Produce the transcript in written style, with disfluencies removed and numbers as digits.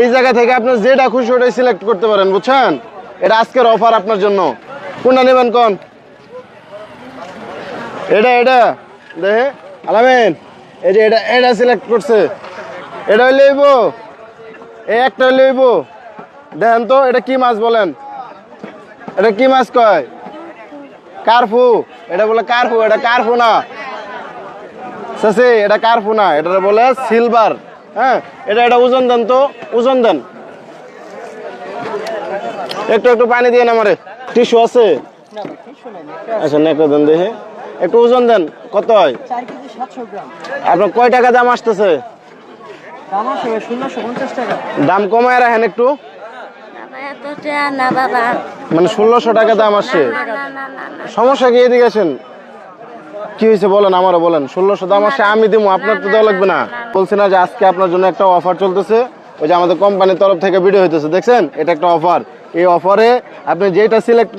এই জায়গা থেকে আপনার যেটা খুশি ওটাই সিলেক্ট করতে পারেন, বুঝছেন? এটা আজকের অফার আপনার জন্য। কোনটা নেবেন কোন? এটা দেখে আলামিন, এই যে এটা সিলেক্ট করছে। এটা হইলে হইব, এই একটা হইলে হইব। দেখেন তো এটা কি মাছ বলেন? এটা কি মাছ কয়? কার্ফু। এটা বলে কার্ফু, এটা কার্ফু না চাচি, এটা কার্ফু না, এটা বলে সিলভার। হ্যাঁ, এটা ওজন দেন তো, ওজন দেন। একটু পানি দিয়ে আমারে। টিস্যু আছে? আচ্ছা নেকড়া দেন দেখে, একটু ওজন দেন। কত হয়? 4 কেজি 700 গ্রাম। আপনার কয় টাকা দাম আসতেছে? দাম আছে 1650 টাকা। দাম কমায় রাখেন একটু। না বাবা, মানে 1600 টাকা দাম আসছে। সমস্যা কি? এদিকে আসেন। কি হয়েছে বলেন, আমারও বলেন। 1600 দাম আসছে, আমি দিব, আপনার তো দেওয়া লাগবে না। বলছি না যে আজকে আপনার জন্য একটা অফার চলতেছে, ওই যে আমাদের কোম্পানির তরফ থেকে ভিডিও হইতেছে, দেখছেন? এটা একটা অফার। এই অফারে আপনি যেটা সিলেক্ট